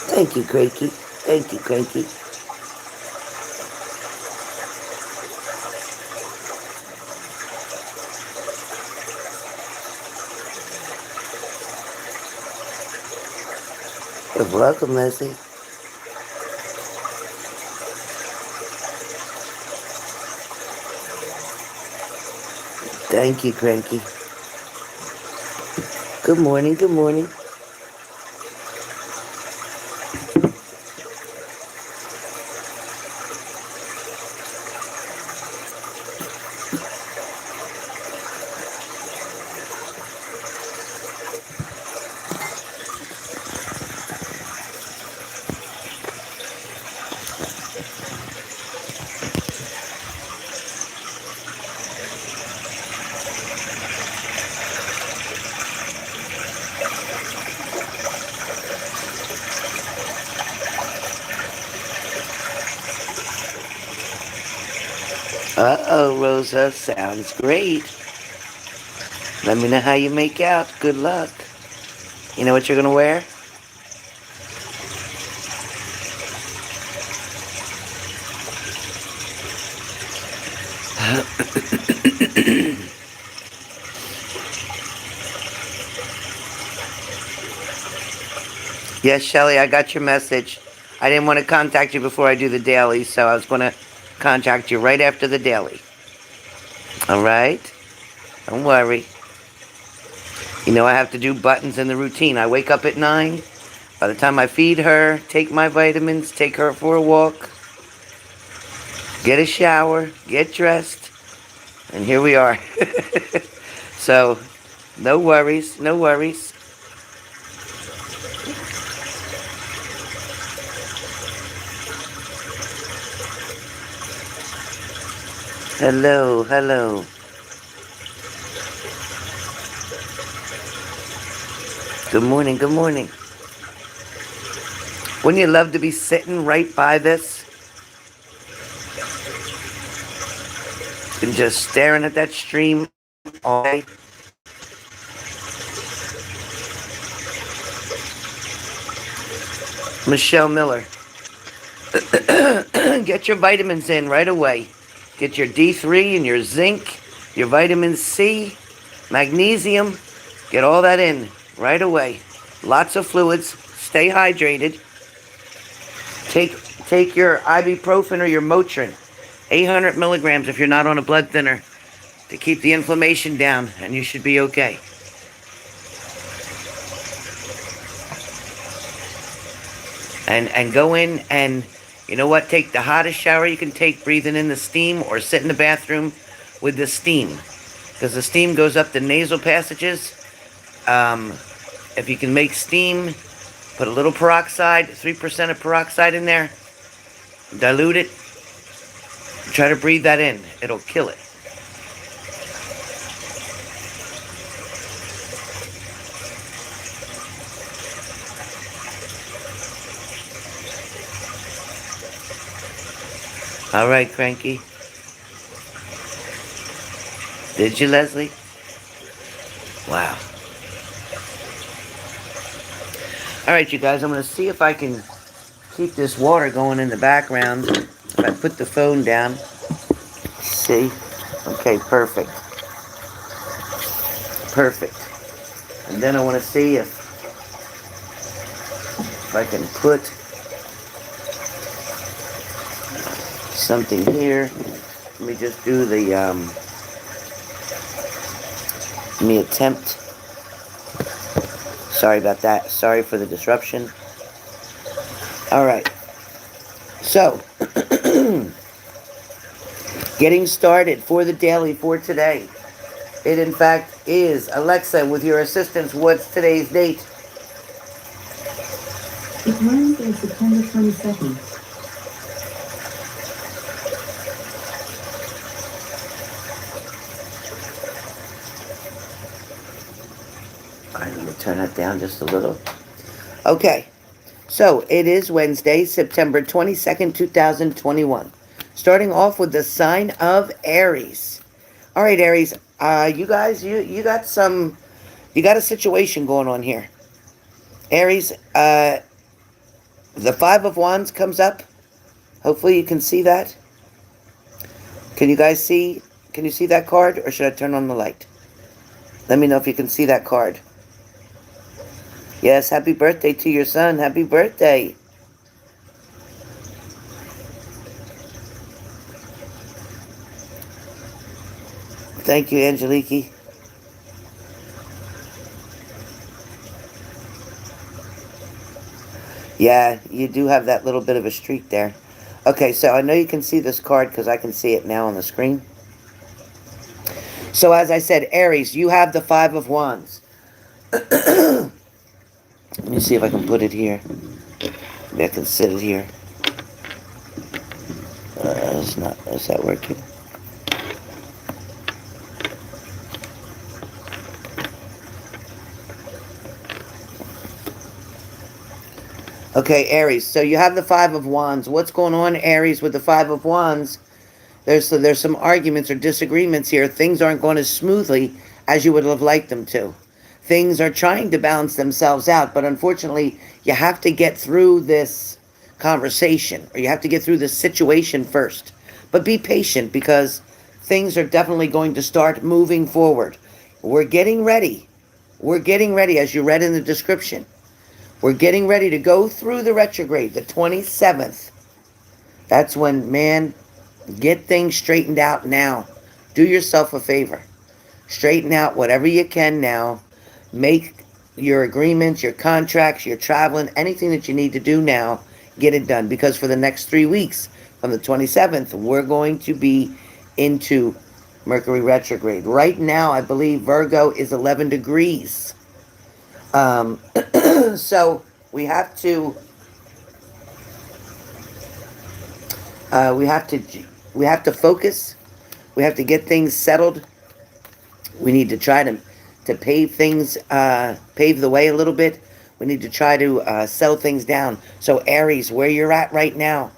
Thank you, Cranky. Thank you, Cranky. You're welcome, Leslie. Thank you, Cranky. Good morning, good morning. Uh-oh, Rosa. Sounds great. Let me know how you make out. Good luck. You know what you're going to wear? Yes, Shelly, I got your message. I didn't want to contact you before I do the daily, so I was going to contact you right after the daily. All right? Don't worry. You know I have to do buttons in the routine. I wake up at 9. By the time I feed her, take my vitamins, take her for a walk, get a shower, get dressed, and here we are. So, no worries, no worries. Hello, hello. Good morning, good morning. Wouldn't you love to be sitting right by this? And just staring at that stream all day? Michelle Miller. Get your vitamins in right away. Get your D3 and your zinc, your vitamin C, magnesium. Get all that in right away. Lots of fluids. Stay hydrated. Take your ibuprofen or your Motrin. 800 milligrams if you're not on a blood thinner to keep the inflammation down, and you should be okay. And go in and, you know what, take the hottest shower you can take, breathing in the steam, or sit in the bathroom with the steam. Because the steam goes up the nasal passages. If you can make steam, put a little peroxide, 3% of peroxide in there, dilute it, try to breathe that in. It'll kill it. All right, Cranky. Did you, Leslie? Wow. All right, you guys, I'm going to see if I can keep this water going in the background. If I put the phone down. See? Okay, perfect. Perfect. And then I want to see if I can put something here. Let me just do the, let me attempt. Sorry about that. Sorry for the disruption. All right. So, getting started for the daily for today. It, in fact, is, Alexa, with your assistance, what's today's date? It's Wednesday, September 22nd. All right, let me turn that down just a little. Okay. So, it is Wednesday, September 22nd, 2021. Starting off with the sign of Aries. All right, Aries, You guys, you got a situation going on here. Aries, the Five of Wands comes up. Hopefully you can see that. Can you guys see? Can you see that card, or should I turn on the light? Let me know if you can see that card. Yes, happy birthday to your son. Happy birthday. Thank you, Angeliki. Yeah, you do have that little bit of a streak there. Okay, so I know you can see this card because I can see it now on the screen. So as I said, Aries, you have the Five of Wands. Let me see if I can put it here. Maybe I can sit it here. It's not. Is that working? Okay, Aries. So you have the Five of Wands. What's going on, Aries, with the Five of Wands? There's some arguments or disagreements here. Things aren't going as smoothly as you would have liked them to. Things are trying to balance themselves out, but unfortunately, you have to get through this conversation, or you have to get through this situation first. But be patient, because things are definitely going to start moving forward. We're getting ready. We're getting ready, as you read in the description. We're getting ready to go through the retrograde, the 27th. That's when, man, get things straightened out now. Do yourself a favor. Straighten out whatever you can now. Make your agreements, your contracts, your traveling, anything that you need to do now, get it done. Because for the next 3 weeks, from the 27th, we're going to be into Mercury retrograde. Right now, I believe Virgo is 11 degrees. So we have to focus. We have to get things settled. We need to try to pave things, pave the way a little bit. We need to try to settle things down. So Aries, where you're at right now,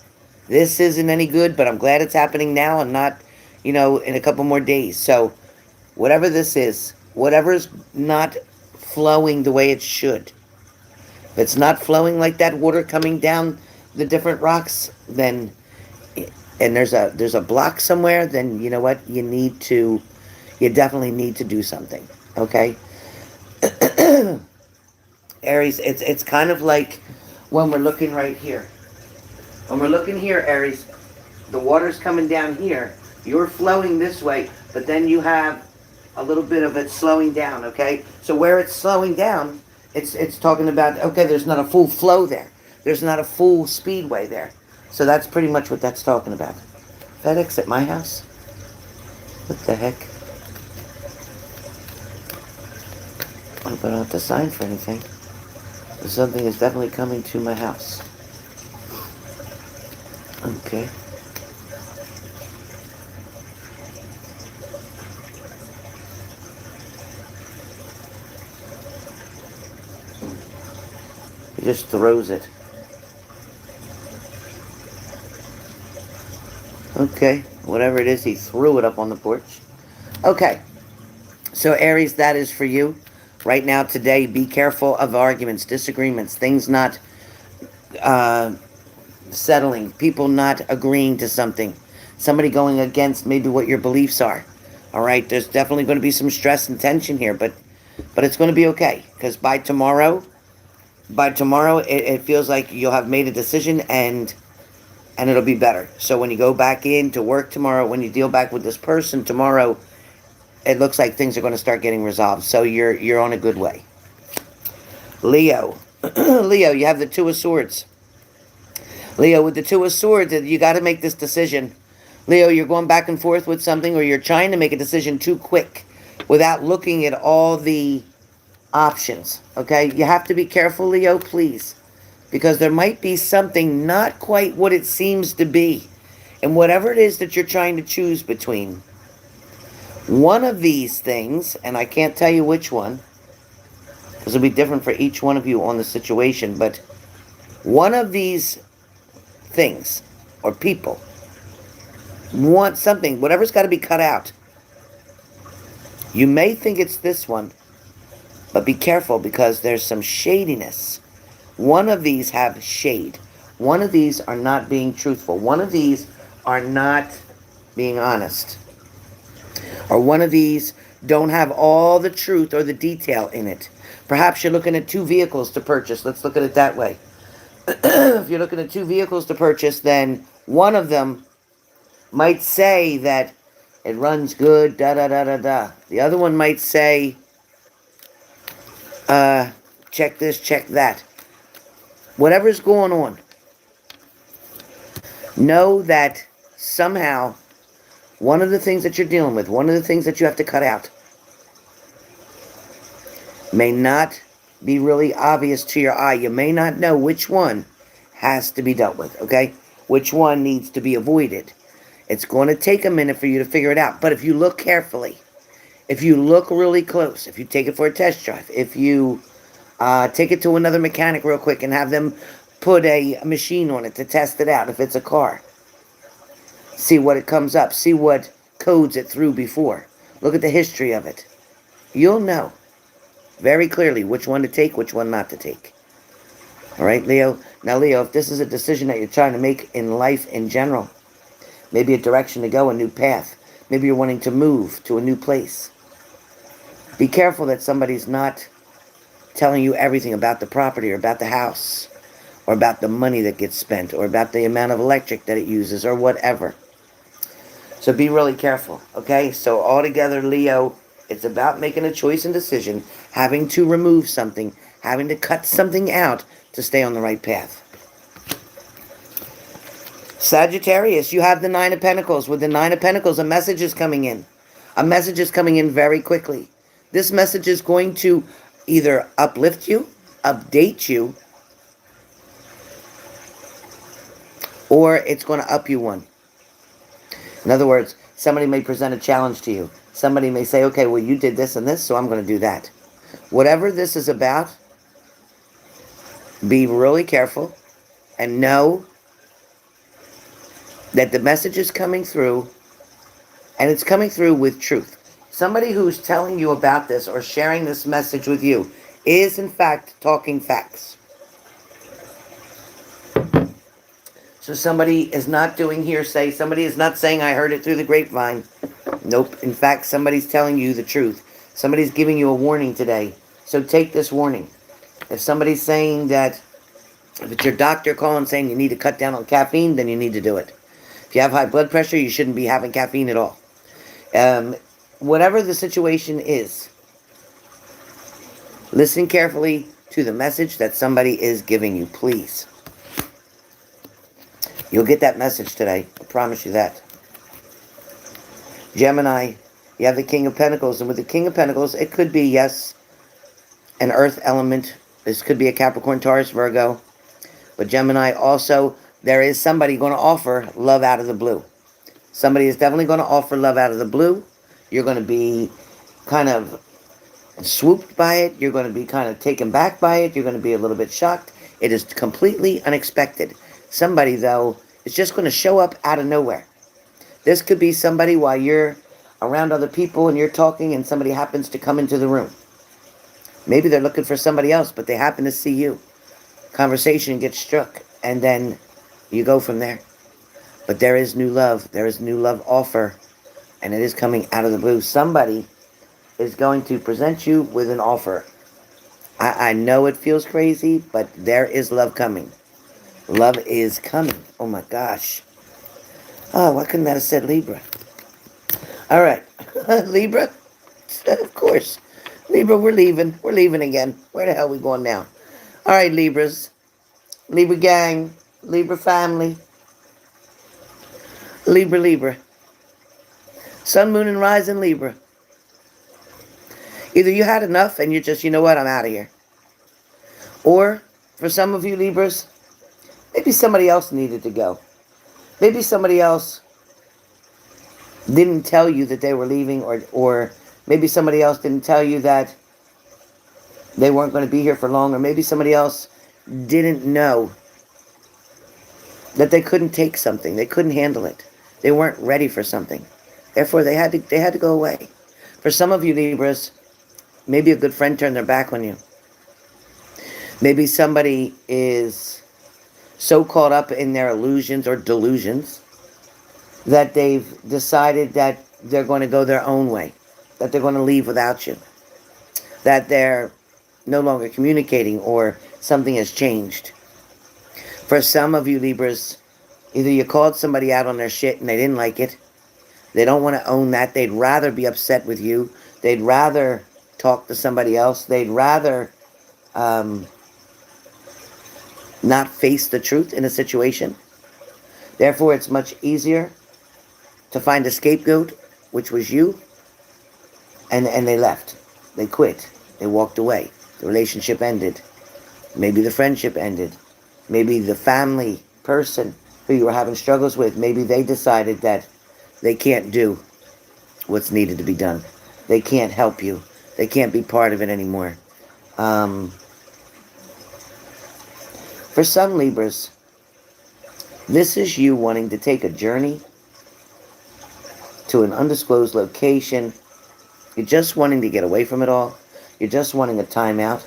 this isn't any good, but I'm glad it's happening now and not, in a couple more days. So whatever this is, whatever's not flowing the way it should, if it's not flowing like that water coming down the different rocks, then, and there's a block somewhere, then you know what, you definitely need to do something. Okay. Aries, it's kind of like when we're looking right here. When we're looking here, Aries, the water's coming down here. You're flowing this way, but then you have a little bit of it slowing down, okay? So where it's slowing down, it's talking about, okay, there's not a full flow there. There's not a full speedway there. So that's pretty much what that's talking about. FedEx at my house? What the heck? I don't have to sign for anything. Something is definitely coming to my house. Okay. He just throws it. Okay, whatever it is, he threw it up on the porch. Okay, so Aries, that is for you. Right now, today, be careful of arguments, disagreements, things not settling, people not agreeing to something, somebody going against maybe what your beliefs are. All right, there's definitely going to be some stress and tension here, but it's going to be okay, because by tomorrow, it feels like you'll have made a decision, and it'll be better. So when you go back in to work tomorrow, when you deal back with this person tomorrow, it looks like things are going to start getting resolved. So you're on a good way. Leo. Leo, you have the Two of Swords. Leo, with the Two of Swords, you got to make this decision. Leo, you're going back and forth with something, or you're trying to make a decision too quick without looking at all the options. Okay? You have to be careful, Leo, please. Because there might be something not quite what it seems to be. And whatever it is that you're trying to choose between, one of these things, and I can't tell you which one, because it'll be different for each one of you on the situation, but one of these things or people want something, whatever's got to be cut out. You may think it's this one, but be careful because there's some shadiness. One of these have shade. One of these are not being truthful. One of these are not being honest. Or one of these don't have all the truth or the detail in it. Perhaps you're looking at 2 vehicles to purchase. Let's look at it that way. If you're looking at 2 vehicles to purchase, then one of them might say that it runs good, da-da-da-da-da. The other one might say, check this, check that. Whatever's going on, know that somehow one of the things that you're dealing with, one of the things that you have to cut out, may not be really obvious to your eye. You may not know which one has to be dealt with, okay? Which one needs to be avoided. It's going to take a minute for you to figure it out. But if you look carefully, if you look really close, if you take it for a test drive, if you take it to another mechanic real quick and have them put a machine on it to test it out, if it's a car, see what it comes up, see what codes it through before. Look at the history of it. You'll know very clearly which one to take, which one not to take. All right, Leo? Now, Leo, if this is a decision that you're trying to make in life in general, maybe a direction to go, a new path, maybe you're wanting to move to a new place, be careful that somebody's not telling you everything about the property or about the house or about the money that gets spent or about the amount of electric that it uses or whatever. So be really careful, okay? So altogether, Leo, it's about making a choice and decision, having to remove something, having to cut something out to stay on the right path. Sagittarius, you have the 9 of Pentacles. With the 9 of Pentacles, a message is coming in. A message is coming in very quickly. This message is going to either uplift you, update you, or it's going to up you one. In other words, somebody may present a challenge to you. Somebody may say, okay, well, you did this and this, so I'm going to do that. Whatever this is about, be really careful and know that the message is coming through, and it's coming through with truth. Somebody who's telling you about this or sharing this message with you is, in fact, talking facts. So somebody is not doing hearsay. Somebody is not saying, I heard it through the grapevine. Nope. In fact, somebody's telling you the truth. Somebody's giving you a warning today. So take this warning. If somebody's saying that, if it's your doctor calling saying you need to cut down on caffeine, then you need to do it. If you have high blood pressure, you shouldn't be having caffeine at all. Whatever the situation is, listen carefully to the message that somebody is giving you, please. You'll get that message today. I promise you that. Gemini, you have the King of Pentacles. And with the King of Pentacles, it could be, yes, an earth element. This could be a Capricorn, Taurus, Virgo. But Gemini also, there is somebody going to offer love out of the blue. Somebody is definitely going to offer love out of the blue. You're going to be kind of swooped by it. You're going to be kind of taken back by it. You're going to be a little bit shocked. It is completely unexpected. Somebody, though, is just going to show up out of nowhere. This could be somebody while you're around other people and you're talking and somebody happens to come into the room. Maybe they're looking for somebody else, but they happen to see you. Conversation gets struck, and then you go from there. But there is new love. There is new love offer, and it is coming out of the blue. Somebody is going to present you with an offer. I know it feels crazy, but there is love coming. Love is coming. Oh my gosh. Oh, why couldn't that have said Libra? All right. Libra? Of course. Libra, we're leaving. We're leaving again. Where the hell are we going now? All right, Libras. Libra gang. Libra family. Libra, Libra. Sun, moon, and rise in Libra. Either you had enough and you're just, you know what, I'm out of here. Or, for some of you Libras, maybe somebody else needed to go. Maybe somebody else didn't tell you that they were leaving, or maybe somebody else didn't tell you that they weren't going to be here for long, or maybe somebody else didn't know that they couldn't take something. They couldn't handle it. They weren't ready for something. Therefore, they had to go away. For some of you Libras, maybe a good friend turned their back on you. Maybe somebody is so caught up in their illusions or delusions that they've decided that they're going to go their own way, that they're going to leave without you, that they're no longer communicating or something has changed. For some of you Libras, either you called somebody out on their shit and they didn't like it. They don't want to own that. They'd rather be upset with you. They'd rather talk to somebody else. They'd rather not face the truth in a situation. Therefore, it's much easier to find a scapegoat, which was you, and they left. They quit. They walked away. The relationship ended. Maybe the friendship ended. Maybe the family person who you were having struggles with, maybe they decided that they can't do what's needed to be done. They can't help you. They can't be part of it anymore. For some Libras, this is you wanting to take a journey to an undisclosed location. You're just wanting to get away from it all. You're just wanting a timeout.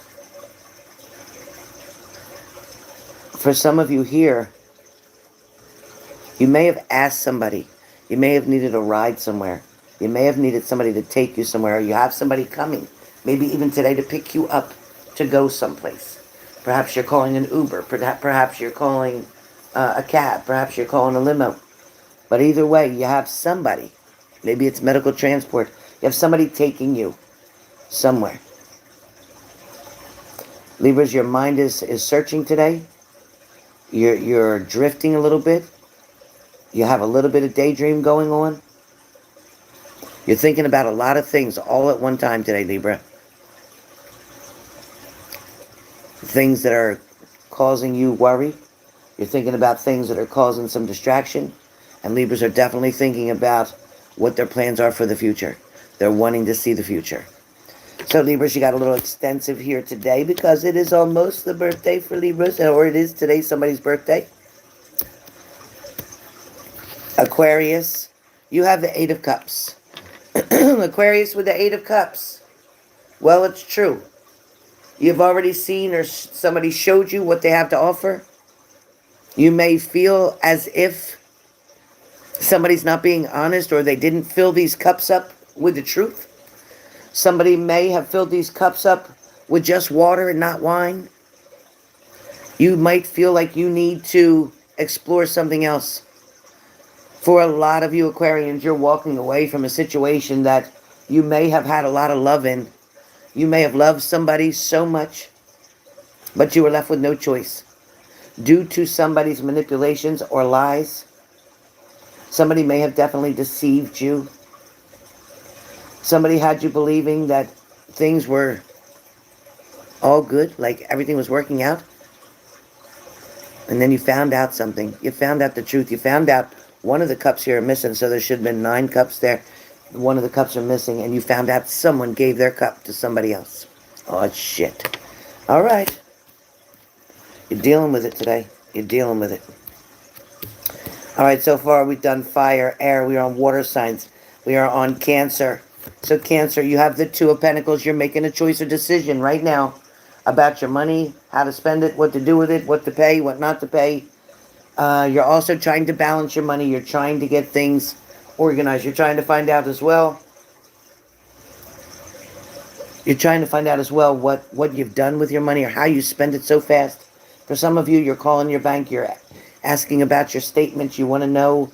For some of you here, you may have asked somebody. You may have needed a ride somewhere. You may have needed somebody to take you somewhere. Or you have somebody coming, maybe even today, to pick you up to go someplace. Perhaps you're calling an Uber. Perhaps you're calling a cab. Perhaps you're calling a limo. But either way, you have somebody. Maybe it's medical transport. You have somebody taking you somewhere. Libras, your mind is searching today. You're drifting a little bit. You have a little bit of daydream going on. You're thinking about a lot of things all at one time today, Libra. Things that are causing you worry. You're thinking about things that are causing some distraction. And Libras are definitely thinking about what their plans are for the future. They're wanting to see the future. So Libras, you got a little extensive here today because it is almost the birthday for Libras, or it is today somebody's birthday. Aquarius, you have the 8 of Cups. Aquarius with the 8 of Cups. Well, it's true. You've already seen or somebody showed you what they have to offer. You may feel as if somebody's not being honest or they didn't fill these cups up with the truth. Somebody may have filled these cups up with just water and not wine. You might feel like you need to explore something else. For a lot of you Aquarians, you're walking away from a situation that you may have had a lot of love in. You may have loved somebody so much, but you were left with no choice. Due to somebody's manipulations or lies, somebody may have definitely deceived you. Somebody had you believing that things were all good, like everything was working out. And then you found out something. You found out the truth. You found out one of the cups here are missing, so there should have been 9 cups there. One of the cups are missing, and you found out someone gave their cup to somebody else. Oh, shit. All right. You're dealing with it today. You're dealing with it. All right, so far we've done fire, air. We are on water signs. We are on Cancer. So Cancer, you have the 2 of Pentacles. You're making a choice or decision right now about your money, how to spend it, what to do with it, what to pay, what not to pay. You're also trying to balance your money. You're trying to get things organized. You're trying to find out as well. You're trying to find out as well what you've done with your money or how you spend it so fast. For some of you, you're calling your bank. You're asking about your statements. You want to know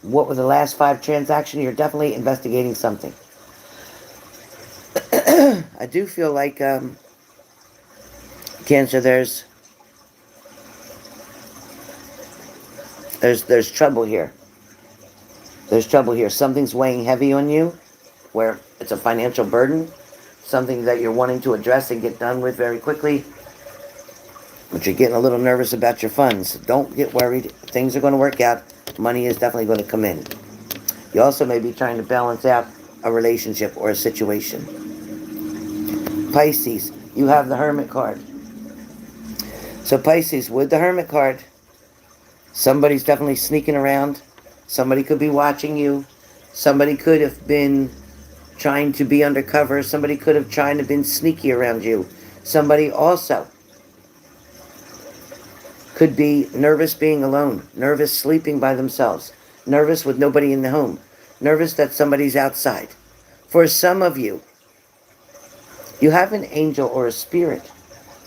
what were the last 5 transactions. You're definitely investigating something. I do feel like, Cancer, there's trouble here. There's trouble here. Something's weighing heavy on you, where it's a financial burden, something that you're wanting to address and get done with very quickly, but you're getting a little nervous about your funds. Don't get worried. Things are going to work out. Money is definitely going to come in. You also may be trying to balance out a relationship or a situation. Pisces, you have the Hermit card. So Pisces, with the Hermit card, somebody's definitely sneaking around. Somebody could be watching you. Somebody could have been trying to be undercover. Somebody could have tried to been sneaky around you. Somebody also could be nervous being alone, nervous sleeping by themselves, nervous with nobody in the home, nervous that somebody's outside. For some of you, you have an angel or a spirit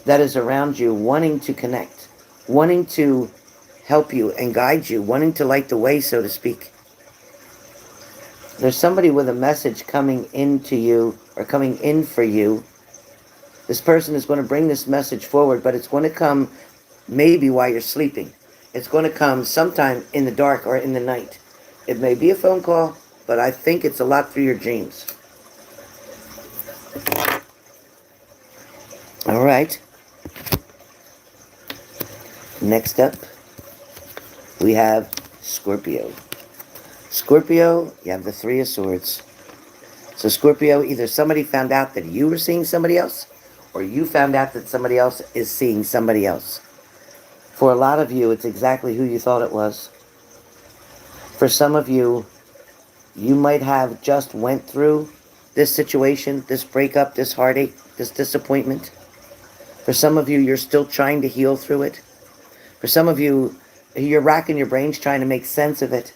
that is around you wanting to connect, wanting to help you and guide you, wanting to light the way, so to speak. There's somebody with a message coming into you or coming in for you. This person is going to bring this message forward, but it's going to come maybe while you're sleeping. It's going to come sometime in the dark or in the night. It may be a phone call, but I think it's a lot through your dreams. All right. Next up, we have Scorpio. Scorpio, you have the Three of Swords. So Scorpio, either somebody found out that you were seeing somebody else, or you found out that somebody else is seeing somebody else. For a lot of you, it's exactly who you thought it was. For some of you, you might have just went through this situation, this breakup, this heartache, this disappointment. For some of you, you're still trying to heal through it. For some of you, you're racking your brains trying to make sense of it.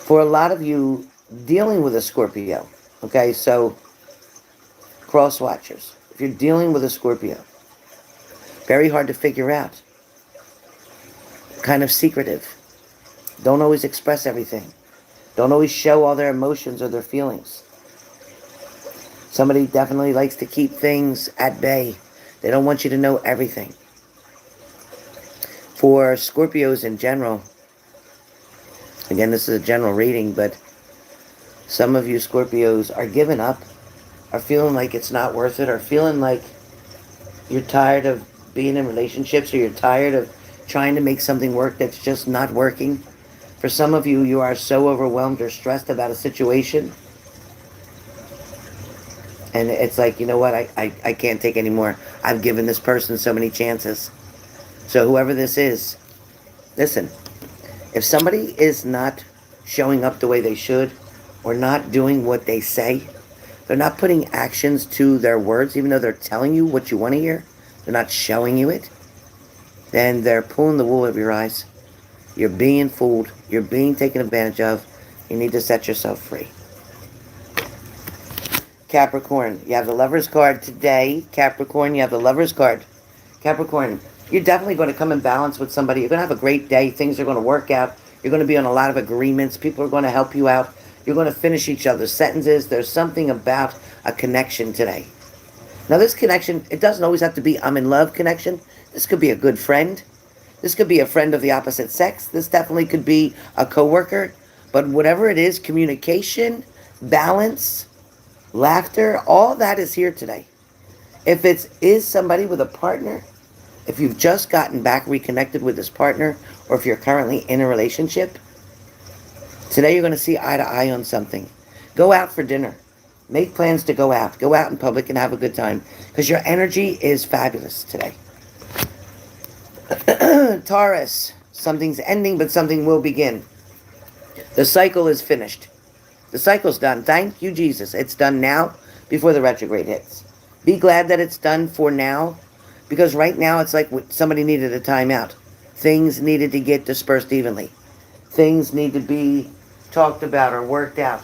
For a lot of you, dealing with a Scorpio, okay, so cross watchers, if you're dealing with a Scorpio, very hard to figure out, kind of secretive, don't always express everything, don't always show all their emotions or their feelings. Somebody definitely likes to keep things at bay. They don't want you to know everything. For Scorpios in general, again, this is a general reading, but some of you Scorpios are giving up, are feeling like it's not worth it, or feeling like you're tired of being in relationships, or you're tired of trying to make something work that's just not working. For some of you, you are so overwhelmed or stressed about a situation, and it's like, you know what, I can't take any more. I've given this person so many chances. So whoever this is, listen, if somebody is not showing up the way they should, or not doing what they say, they're not putting actions to their words, even though they're telling you what you want to hear, they're not showing you it, then they're pulling the wool over your eyes. You're being fooled. You're being taken advantage of. You need to set yourself free. Capricorn, you have the Lover's card today. Capricorn, you have the Lover's card. Capricorn, you're definitely going to come in balance with somebody. You're going to have a great day. Things are going to work out. You're going to be on a lot of agreements. People are going to help you out. You're going to finish each other's sentences. There's something about a connection today. Now, this connection, it doesn't always have to be I'm in love connection. This could be a good friend. This could be a friend of the opposite sex. This definitely could be a coworker. But whatever it is, communication, balance, laughter, all that is here today. If it is somebody with a partner, if you've just gotten back reconnected with this partner, or if you're currently in a relationship, today you're going to see eye to eye on something. Go out for dinner. Make plans to go out. Go out in public and have a good time, because your energy is fabulous today. Taurus, something's ending, but something will begin. The cycle is finished. The cycle's done. Thank you, Jesus. It's done now before the retrograde hits. Be glad that it's done for now, because right now it's like somebody needed a timeout. Things needed to get dispersed evenly. Things need to be talked about or worked out.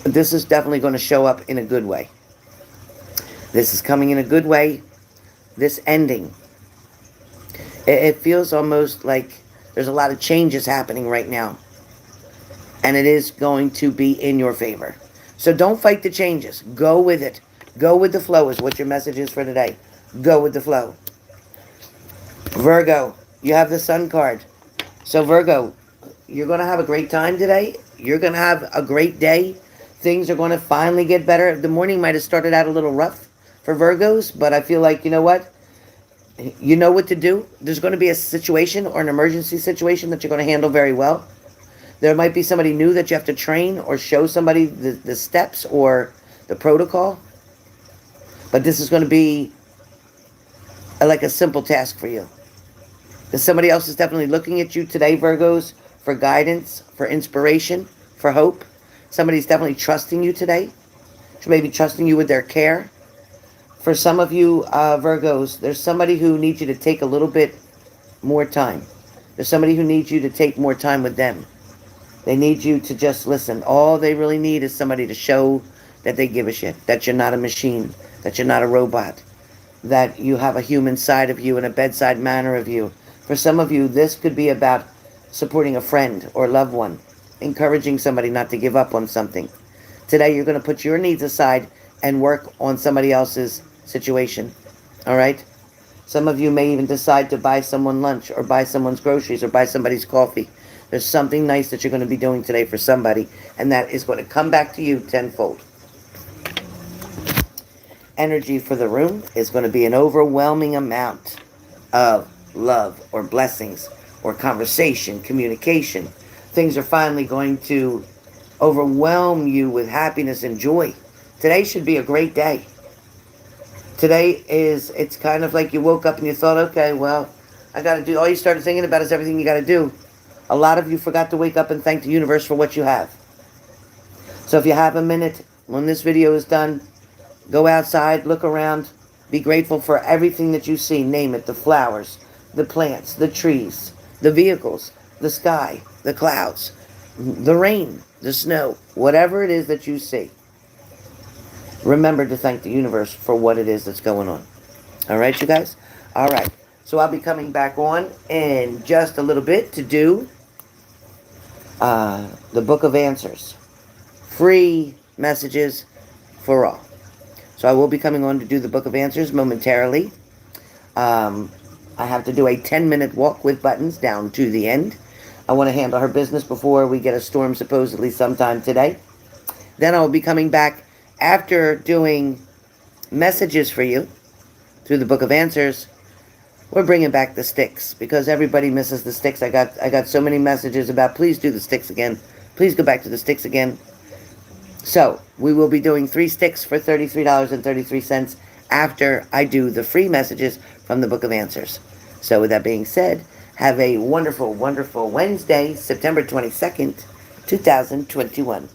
But this is definitely going to show up in a good way. This is coming in a good way. This ending, it feels almost like there's a lot of changes happening right now. And it is going to be in your favor. So don't fight the changes. Go with it. Go with the flow is what your message is for today. Go with the flow. Virgo, you have the Sun card. So Virgo, you're going to have a great time today. You're going to have a great day. Things are going to finally get better. The morning might have started out a little rough for Virgos, but I feel like, you know what? You know what to do. There's going to be a situation or an emergency situation that you're going to handle very well. There might be somebody new that you have to train or show somebody the steps or the protocol. But this is going to be like a simple task for you. Because somebody else is definitely looking at you today, Virgos, for guidance, for inspiration, for hope. Somebody's definitely trusting you today. Maybe trusting you with their care. For some of you Virgos, there's somebody who needs you to take a little bit more time. There's somebody who needs you to take more time with them. They need you to just listen. All they really need is somebody to show that they give a shit, that you're not a machine, that you're not a robot, that you have a human side of you and a bedside manner of you. For some of you, this could be about supporting a friend or loved one, encouraging somebody not to give up on something. Today, you're going to put your needs aside and work on somebody else's situation. All right? Some of you may even decide to buy someone lunch or buy someone's groceries or buy somebody's coffee. There's something nice that you're going to be doing today for somebody, and that is going to come back to you tenfold. Energy for the room is going to be an overwhelming amount of love or blessings or conversation, communication. Things are finally going to overwhelm you with happiness and joy. Today should be a great day. Today it's kind of like you woke up and you thought, okay, well, I got to do, all you started thinking about is everything you got to do. A lot of you forgot to wake up and thank the universe for what you have. So if you have a minute, when this video is done, go outside, look around, be grateful for everything that you see. Name it, the flowers, the plants, the trees, the vehicles, the sky, the clouds, the rain, the snow, whatever it is that you see. Remember to thank the universe for what it is that's going on. All right, you guys? All right. So I'll be coming back on in just a little bit to do the Book of Answers. Free messages for all. So I will be coming on to do the Book of Answers momentarily. I have to do a 10-minute walk with buttons down to the end. I want to handle her business before we get a storm supposedly sometime today. Then I will be coming back after doing messages for you through the Book of Answers. We're bringing back the sticks because everybody misses the sticks. I got so many messages about please do the sticks again. Please go back to the sticks again. So we will be doing 3 sticks for $33.33 after I do the free messages from the Book of Answers. So with that being said, have a wonderful, wonderful Wednesday, September 22nd, 2021.